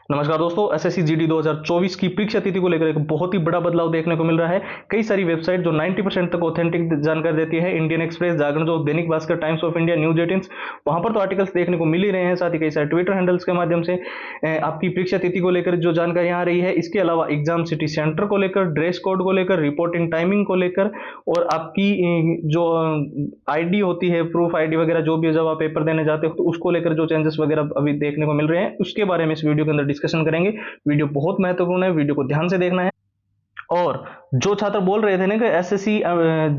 नमस्कार दोस्तों, SSC GD 2024 की परीक्षा तिथि को लेकर एक बहुत ही बड़ा बदलाव देखने को मिल रहा है। कई सारी वेबसाइट जो 90% तक ऑथेंटिक जानकारी देती है, इंडियन एक्सप्रेस, जागरण, जो दैनिक Bhaskar, Times of India, News 18, वहां पर तो आर्टिकल्स देखने को मिल ही रहे हैं। साथ ही कई सारे ट्विटर हैंडल्स के माध्यम से आपकी परीक्षा तिथि को लेकर जो जानकारी आ रही है। इसके अलावा एग्जाम सिटी सेंटर को लेकर, ड्रेस कोड को लेकर, रिपोर्टिंग टाइमिंग को लेकर और आपकी जो आईडी होती है, प्रूफ आईडी वगैरह, जो भी जब आप पेपर देने जाते हो तो उसको लेकर जो चेंजेस वगैरह अभी देखने को मिल रहे हैं, उसके बारे में इस वीडियो के अंदर डिस्कशन करेंगे। वीडियो बहुत महत्वपूर्ण है, वीडियो को ध्यान से देखना है। और जो छात्र बोल रहे थे ना कि एसएससी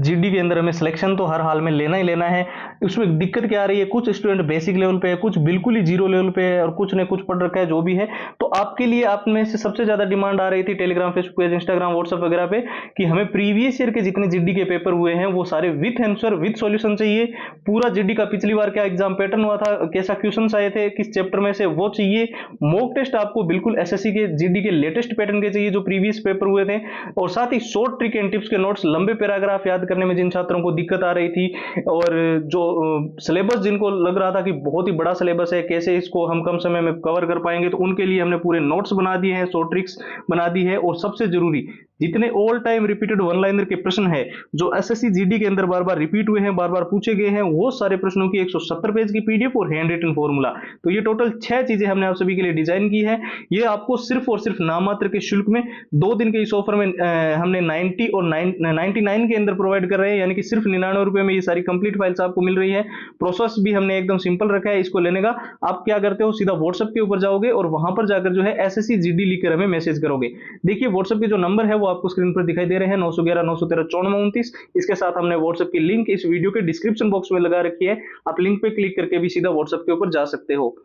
जीडी के अंदर हमें सिलेक्शन तो हर हाल में लेना ही लेना है, उसमें दिक्कत क्या आ रही है, कुछ स्टूडेंट बेसिक लेवल पे है, कुछ बिल्कुल ही जीरो लेवल पे है और कुछ ने कुछ पढ़ रखा है, जो भी है। तो आपके लिए आप में से सबसे ज्यादा डिमांड आ रही थी Telegram, Facebook page, Instagram, WhatsApp वगैरह पे कि हमें प्रीवियस ईयर के जितने जीडी के पेपर हुए हैं वो सारे विथ आंसर विथ सॉल्यूशन चाहिए। पूरा जीडी का पिछली बार क्या एग्जाम पैटर्न हुआ था, कैसा क्वेश्चन आए थे, किस चैप्टर में से, वो चाहिए। मॉक टेस्ट आपको बिल्कुल एसएससी के जीडी के लेटेस्ट पैटर्न के चाहिए जो प्रीवियस पेपर हुए थे। और साथ ही शॉर्ट ट्रिक एंड टिप्स के नोट्स, लंबे पैराग्राफ याद करने में जिन छात्रों को दिक्कत आ रही थी और जो सिलेबस जिनको लग रहा था कि बहुत ही बड़ा सिलेबस है, कैसे इसको हम कम समय में कवर कर पाएंगे, तो उनके लिए हमने पूरे नोट्स बना दिए हैं, शॉर्ट ट्रिक्स बना दी है। और सबसे जरूरी, जितने all time repeated one liner के प्रश्न है जो एसएससी जीडी के अंदर बार बार रिपीट हुए हैं, बार बार पूछे गए हैं, वो सारे प्रश्नों की 170 पेज की पीडीएफ और हैंड रिटन फॉर्मूला, तो ये टोटल 6 चीजें हमने आप सभी के लिए डिजाइन की है। ये आपको सिर्फ और सिर्फ नाम मात्र के शुल्क में 2 दिन के इस ऑफर में हमने 90 और 99 के अंदर प्रोवाइड कर रहे हैं, यानी कि सिर्फ 99 रुपए में ये सारी कंप्लीट फाइल्स आपको मिल रही है। प्रोसेस भी हमने एकदम सिंपल रखा है इसको लेने का। आप क्या करते हो, सीधा व्हाट्सएप के ऊपर जाओगे और वहां पर जाकर जो है एसएससी जीडी लिखकर हमें मैसेज करोगे। देखिए व्हाट्सएप के जो नंबर है वो आपको स्क्रीन पर दिखाई दे रहे हैं, 911 913 9429। इसके साथ हमने व्हाट्सएप की लिंक इस वीडियो के डिस्क्रिप्शन बॉक्स में लगा रखी है, आप लिंक पे क्लिक करके भी सीधा व्हाट्सएप के ऊपर जा सकते हो।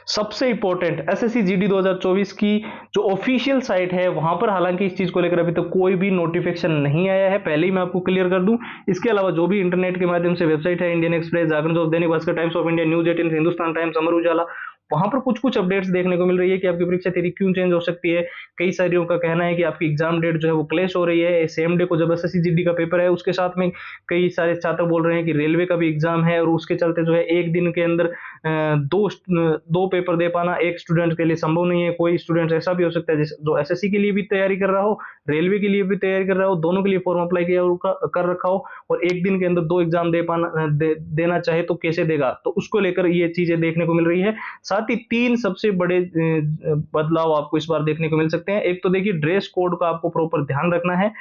सबसे इंपॉर्टेंट, एसएससी जीडी 2024 की जो ऑफिशियल साइट है वहां पर हालांकि इस चीज को लेकर अभी तक कोई भी नोटिफिकेशन नहीं आया है, पहले ही मैं आपको क्लियर कर दूं। इसके अलावा जो भी इंटरनेट के माध्यम से वेबसाइट है, Indian Express, Jagran, Dainik Bhaskar, Times of India, News 18, Hindustan Times, Amar Ujala, वहां पर कुछ कुछ अपडेट्स देखने को मिल रही है कि आपकी परीक्षा तिथि क्यों चेंज हो सकती है। कई सारियों का कहना है कि आपकी एग्जाम डेट जो है वो क्लैश हो रही है सेम डे को जब एसएससी जीडी का पेपर है, उसके साथ में कई सारे छात्र बोल रहे हैं कि रेलवे का भी एग्जाम है और उसके चलते जो है एक दिन के अंदर दो पेपर दे पाना एक स्टूडेंट के लिए संभव नहीं है। कोई स्टूडेंट ऐसा भी हो सकता है जो एसएससी के लिए भी तैयारी कर रहा हो, रेलवे के लिए भी तैयारी कर रहा हो, दोनों के लिए फॉर्म अप्लाई किया कर रखा हो और एक दिन के अंदर 2 एग्जाम देना चाहे तो कैसे देगा, तो उसको लेकर ये चीजें देखने को मिल रही है। साथ ही 3 सबसे बड़े बदलाव आपको इस बार देखने को मिल सकते हैं। एक तो देखिए ड्रेस कोड का आपको प्रॉपर ध्यान रखना है।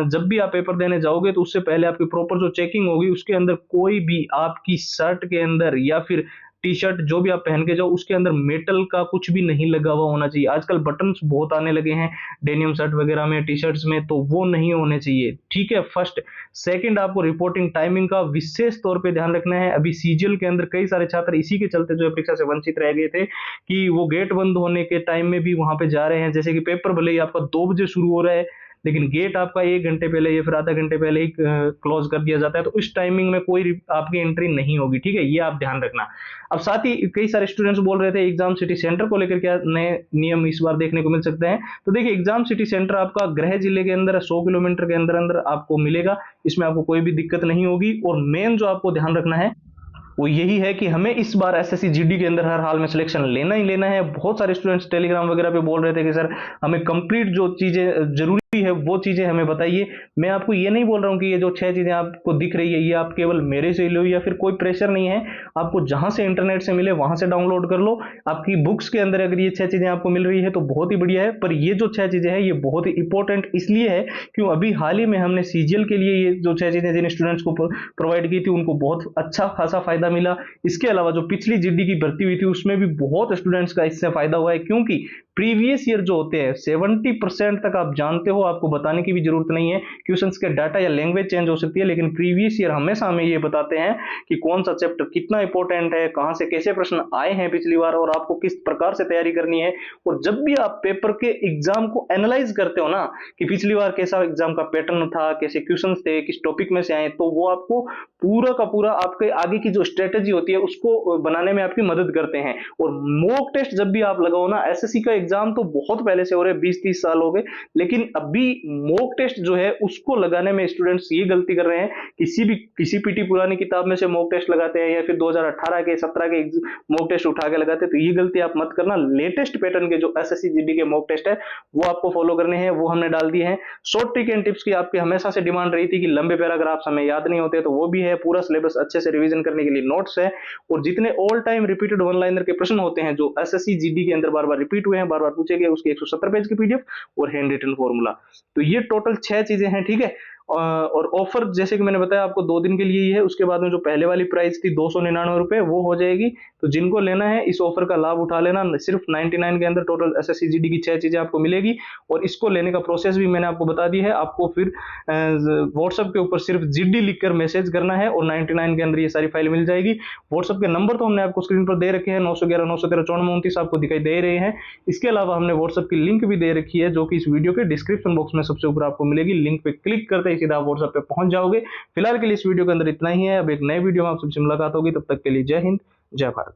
जब भी आप पेपर देने जाओगे तो उससे पहले आपकी प्रॉपर जो चेकिंग होगी उसके अंदर कोई भी आपकी शर्ट के अंदर या फिर टी शर्ट जो भी आप पहन के जाओ उसके अंदर मेटल का कुछ भी नहीं लगा हुआ होना चाहिए। आजकल बटन्स बहुत आने लगे हैं डेनियम शर्ट वगैरह में, टी शर्ट्स में, तो वो नहीं होने चाहिए, ठीक है। फर्स्ट, सेकंड, आपको रिपोर्टिंग टाइमिंग का विशेष तौर पे ध्यान रखना है। अभी सीजीएल के अंदर कई सारे छात्र इसी के चलते जो है परीक्षा से वंचित रह गए थे कि वो गेट बंद होने के टाइम में भी वहां पे जा रहे हैं। जैसे कि पेपर भले ही आपका 2 बजे शुरू हो रहा है लेकिन गेट आपका 1 घंटे पहले या फिर आधा घंटे पहले ही क्लोज कर दिया जाता है, तो इस टाइमिंग में कोई आपकी एंट्री नहीं होगी, ठीक है, ये आप ध्यान रखना। अब साथ ही कई सारे स्टूडेंट्स बोल रहे थे एग्जाम सिटी सेंटर को लेकर क्या नए नियम इस बार देखने को मिल सकते हैं। तो देखिए एग्जाम सिटी सेंटर आपका गृह जिले के अंदर 100 किलोमीटर के अंदर अंदर आपको मिलेगा, इसमें आपको कोई भी दिक्कत नहीं होगी। और मेन जो आपको ध्यान रखना है वो यही है कि हमें इस बार एसएससी जीडी के अंदर हर हाल में सिलेक्शन लेना ही लेना है। बहुत सारे स्टूडेंट्स टेलीग्राम वगैरह पे बोल रहे थे कि सर हमें कंप्लीट जो चीजें जरूरी है वो चीजें हमें बताइए। मैं आपको ये नहीं बोल रहा हूँ कि ये जो 6 चीजें आपको दिख रही है ये आप केवल मेरे से लो या फिर कोई प्रेशर नहीं है, आपको जहां से इंटरनेट से मिले वहां से डाउनलोड कर लो। आपकी बुक्स के अंदर अगर ये 6 चीजें आपको मिल रही है तो बहुत ही बढ़िया है, पर ये जो 6 चीजें हैं ये बहुत ही इंपॉर्टेंट इसलिए है क्यों अभी हाल ही में हमने सीजीएल के लिए ये जो 6 चीजें जिन स्टूडेंट्स को प्रोवाइड की थी उनको बहुत अच्छा खासा फायदा मिला। इसके अलावा जो पिछली जीडी की भर्ती हुई थी उसमें भी बहुत स्टूडेंट्स का इससे फायदा हुआ है, क्योंकि प्रीवियस ईयर जो होते हैं 70% तक आप जानते हो, आपको बताने की भी जरूरत नहीं है। क्वेश्चंस के डाटा या लैंग्वेज चेंज हो सकती है लेकिन प्रीवियस ईयर हमेशा हमें ये बताते हैं कि कौन सा चैप्टर कितना इंपॉर्टेंट है, कहां से कैसे प्रश्न आए हैं पिछली बार और आपको किस प्रकार से तैयारी करनी है। और जब भी आप पेपर के एग्जाम को एनालाइज करते हो ना कि पिछली बार कैसा एग्जाम का पैटर्न था, कैसे क्वेश्चन थे, किस टॉपिक में से आए, तो वो आपको पूरा का पूरा आपके आगे की जो स्ट्रेटेजी होती है उसको बनाने में आपकी मदद करते हैं। और मॉक टेस्ट जब भी आप लगाओ ना, एसएससी का एग्जाम तो बहुत पहले से हो रहे हैं, 20-30 साल हो गए, लेकिन अभी मॉक टेस्ट जो है उसको लगाने में स्टूडेंट्स ये गलती कर रहे हैं, किसी पीटी पुरानी किताब में से मॉक टेस्ट लगाते हैं या फिर 2018 के 17 के मॉक टेस्ट उठा के लगाते हैं। तो ये गलती आप मत करना। लेटेस्ट पैटर्न के जो एसएससी जीडी के मॉक टेस्ट है वो आपको फॉलो करने हैं, वो हमने डाल दिए हैं। शॉर्ट ट्रिक एंड टिप्स की आपकी हमेशा से डिमांड रही थी कि लंबे पैराग्राफ्स हमें याद नहीं होते, तो वो भी है। पूरा सिलेबस अच्छे से रिवीजन करने के लिए नोट्स है, और जितने all time repeated one liner के प्रश्न होते हैं जो एसएससी जीडी के अंदर बार बार रिपीट हुए हैं, बार बार पूछे गए, उसके 170 पेज की पीडीएफ और हैंड रिटन फॉर्मूला। तो ये टोटल 6 चीजें हैं, ठीक है। और ऑफर जैसे कि मैंने बताया आपको 2 दिन के लिए ही है, उसके बाद में जो पहले वाली प्राइस थी 299 रुपए वो हो जाएगी। तो जिनको लेना है इस ऑफर का लाभ उठा लेना। सिर्फ 99 के अंदर टोटल एसएससी जीडी की 6 चीजें आपको मिलेगी, और इसको लेने का प्रोसेस भी मैंने आपको बता दी है। आपको फिर व्हाट्सएप के ऊपर सिर्फ जीडी लिखकर मैसेज करना है और 99 के अंदर ये सारी फाइल मिल जाएगी। व्हाट्सएप के नंबर तो हमने आपको स्क्रीन पर दे रखे हैं, 911 913 9429 आपको दिखाई दे रहे हैं। इसके अलावा हमने व्हाट्सएप की लिंक भी दे रखी है, जो कि इस वीडियो के डिस्क्रिप्शन बॉक्स में सबसे ऊपर आपको मिलेगी। लिंक पे क्लिक करते ही सीधा आप व्हाट्सएप पे पहुंच जाओगे। फिलहाल के लिए इस वीडियो के अंदर इतना ही है। अब एक नए वीडियो में आप सबसे मुलाकात होगी, तब तक के लिए जय हिंद, जय भारत।